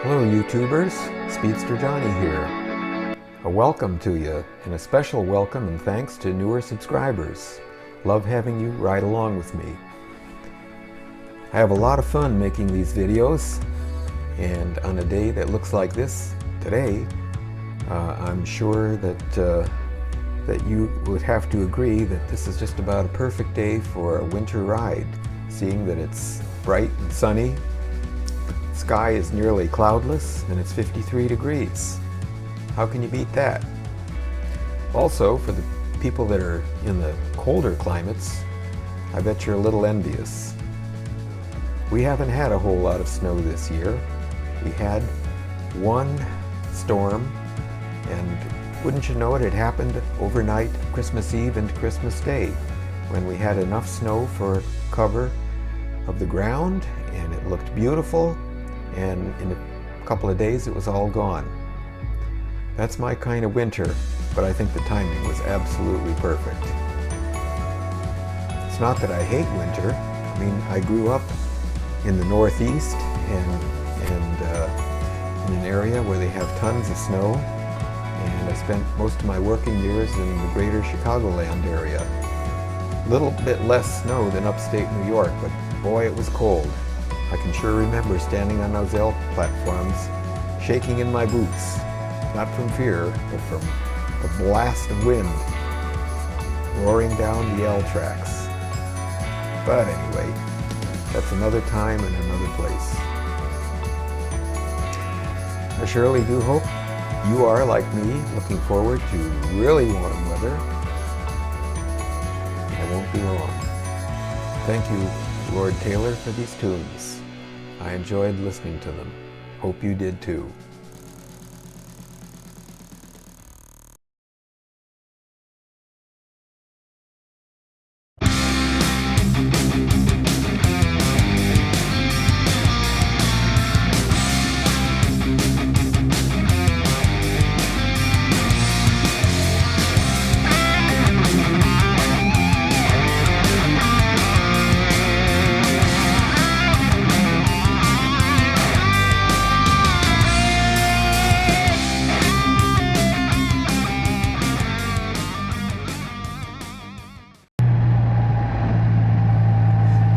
Hello YouTubers, Speedster Johnny here. A welcome to you, and a special welcome and thanks to newer subscribers. Love having you ride along with me. I have a lot of fun making these videos, and on a day that looks like this today, I'm sure that you would have to agree that this is just about a perfect day for a winter ride, seeing that it's bright and sunny. Sky is nearly cloudless and it's 53 degrees. How can you beat that? Also, for the people that are in the colder climates, I bet you're a little envious. We haven't had a whole lot of snow this year. We had one storm, and wouldn't you know it, it happened overnight, Christmas Eve into Christmas Day, when we had enough snow for cover of the ground and it looked beautiful. And in a couple of days it was all gone. That's my kind of winter, but I think the timing was absolutely perfect. It's not that I hate winter. I mean, I grew up in the Northeast and in an area where they have tons of snow, and I spent most of my working years in the greater Chicagoland area. A little bit less snow than upstate New York, but boy, it was cold. I can sure remember standing on those L platforms, shaking in my boots, not from fear, but from a blast of wind roaring down the L tracks. But anyway, that's another time and another place. I surely do hope you are, like me, looking forward to really warm weather. I won't be wrong. Thank you, Lord Taylor, for these tunes. I enjoyed listening to them. Hope you did too.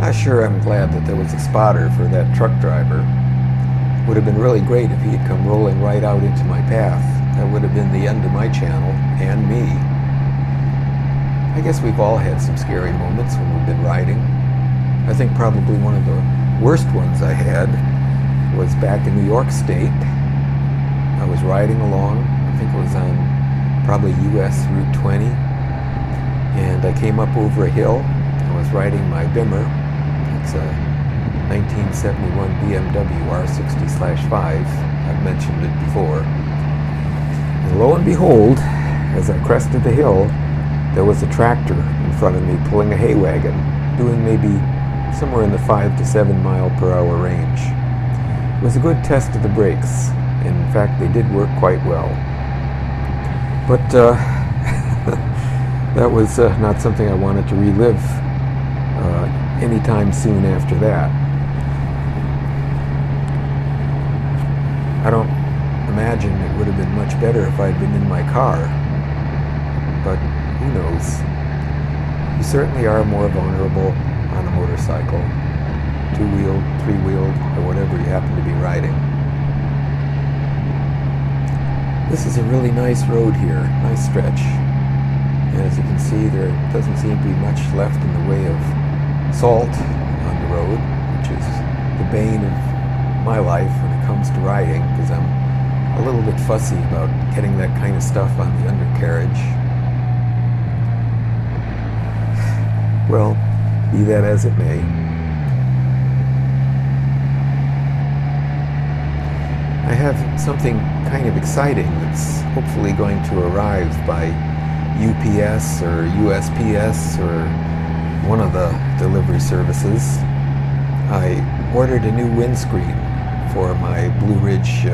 I sure am glad that there was a spotter for that truck driver. Would have been really great if he had come rolling right out into my path. That would have been the end of my channel, and me. I guess we've all had some scary moments when we've been riding. I think probably one of the worst ones I had was back in New York State. I was riding along, I think it was on probably US Route 20, and I came up over a hill. I was riding my Bimmer. It's a 1971 BMW R60/5. I've mentioned it before. And lo and behold, as I crested the hill, there was a tractor in front of me pulling a hay wagon, doing maybe somewhere in the 5 to 7 mile per hour range. It was a good test of the brakes. In fact, they did work quite well. But that was not something I wanted to relive anytime soon after that. I don't imagine it would have been much better if I'd been in my car, but who knows. You certainly are more vulnerable on a motorcycle, two-wheeled, three-wheeled, or whatever you happen to be riding. This is a really nice road here, nice stretch. And as you can see, there doesn't seem to be much left in the way of salt on the road, which is the bane of my life when it comes to riding, because I'm a little bit fussy about getting that kind of stuff on the undercarriage. Well, be that as it may. I have something kind of exciting that's hopefully going to arrive by UPS or USPS or one of the delivery services. I ordered a new windscreen for my Blue Ridge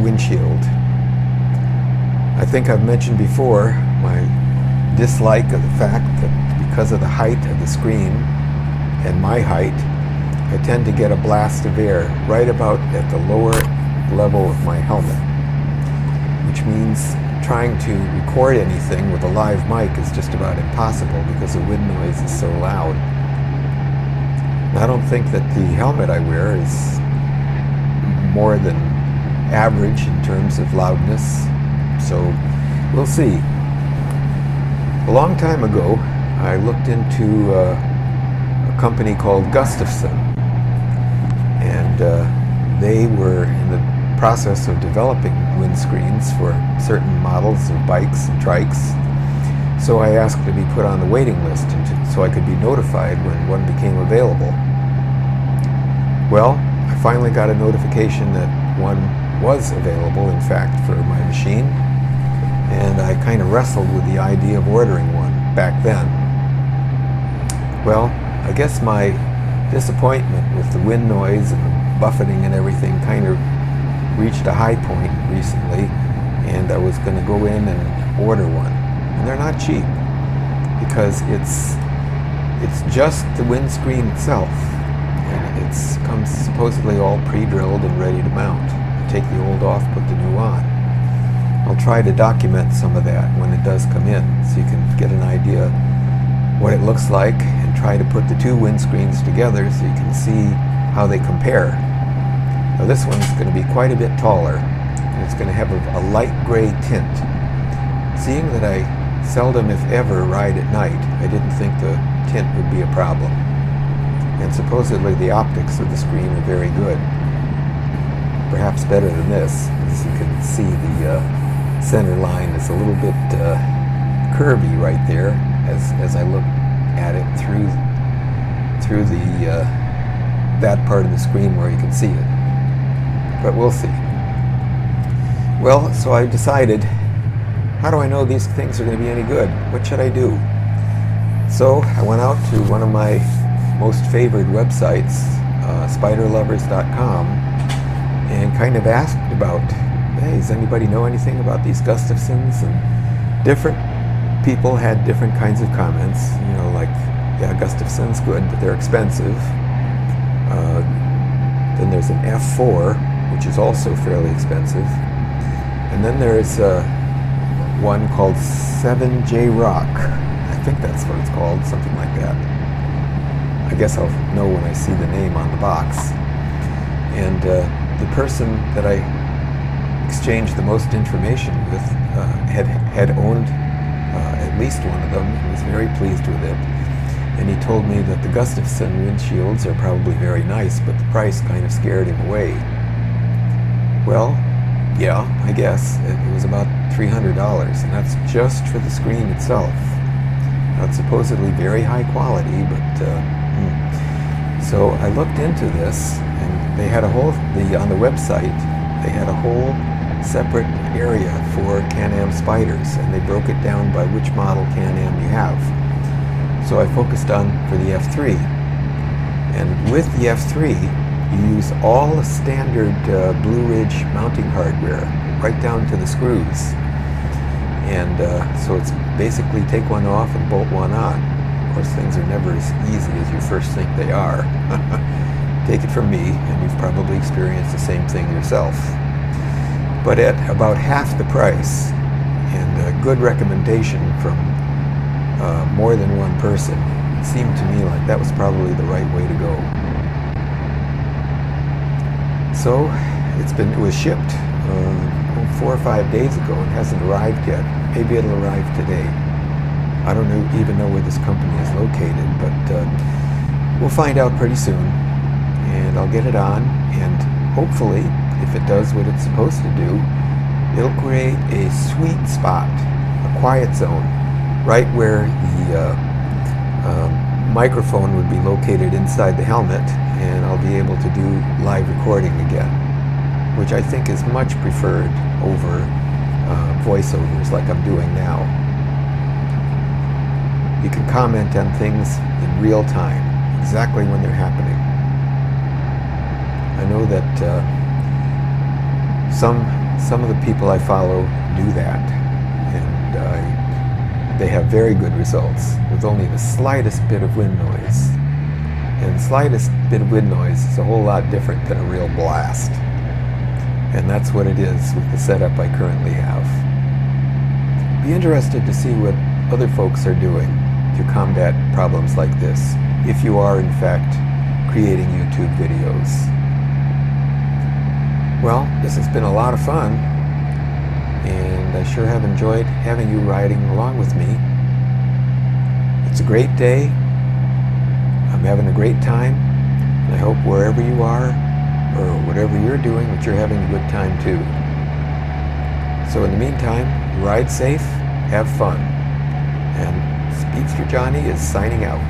windshield. I think I've mentioned before my dislike of the fact that because of the height of the screen and my height, I tend to get a blast of air right about at the lower level of my helmet, which means trying to record anything with a live mic is just about impossible because the wind noise is so loud. And I don't think that the helmet I wear is more than average in terms of loudness, so we'll see. A long time ago, I looked into a company called Gustafson, and they were in the process of developing windscreens for certain models of bikes and trikes. So I asked to be put on the waiting list so I could be notified when one became available. Well, I finally got a notification that one was available, in fact, for my machine, and I kind of wrestled with the idea of ordering one back then. Well, I guess my disappointment with the wind noise and the buffeting and everything kind of reached a high point recently, and I was going to go in and order one. And they're not cheap, because it's just the windscreen itself, and it comes supposedly all pre-drilled and ready to mount. Take the old off, put the new on. I'll try to document some of that when it does come in, so you can get an idea what it looks like, and try to put the two windscreens together so you can see how they compare. Now this one's going to be quite a bit taller, and it's going to have a light gray tint. Seeing that I seldom, if ever, ride at night, I didn't think the tint would be a problem. And supposedly the optics of the screen are very good. Perhaps better than this. As you can see, the center line is a little bit curvy right there as I look at it through the that part of the screen where you can see it. But we'll see. Well, so I decided, how do I know these things are going to be any good? What should I do? So I went out to one of my most favored websites, spiderlovers.com, and kind of asked about, hey, does anybody know anything about these Gustafsons? And different people had different kinds of comments. You know, like, yeah, Gustafson's good, but they're expensive. Then there's an F4, which is also fairly expensive. And then there's one called 7J Rock. I think that's what it's called, something like that. I guess I'll know when I see the name on the box. And the person that I exchanged the most information with had owned at least one of them and was very pleased with it. And he told me that the Gustafson windshields are probably very nice, but the price kind of scared him away. Well, yeah, I guess. It was about $300, and that's just for the screen itself. Now, it's supposedly very high quality, but so I looked into this, and they had on the website, they had a whole separate area for Can-Am Spyders, and they broke it down by which model Can-Am you have. So I focused on for the F3, and with the F3, you use all the standard Blue Ridge mounting hardware, right down to the screws. And so it's basically take one off and bolt one on. Of course, things are never as easy as you first think they are. Take it from me, and you've probably experienced the same thing yourself. But at about half the price, and a good recommendation from more than one person, it seemed to me like that was probably the right way to go. So it was shipped 4 or 5 days ago and hasn't arrived yet. Maybe it'll arrive today. I don't even know where this company is located, but we'll find out pretty soon, and I'll get it on, and hopefully, if it does what it's supposed to do, it'll create a sweet spot, a quiet zone, right where the microphone would be located inside the helmet, and I'll be able to do live recording again, which I think is much preferred over voiceovers like I'm doing now. You can comment on things in real time, exactly when they're happening. I know that some of the people I follow do that, and they have very good results with only the slightest bit of wind noise. And the slightest bit of wind noise is a whole lot different than a real blast. And that's what it is with the setup I currently have. Be interested to see what other folks are doing to combat problems like this, if you are in fact creating YouTube videos. Well, this has been a lot of fun, and I sure have enjoyed having you riding along with me. It's a great day. I'm having a great time, and I hope wherever you are, or whatever you're doing, that you're having a good time too. So in the meantime, ride safe, have fun, and Speedster Johnny is signing out.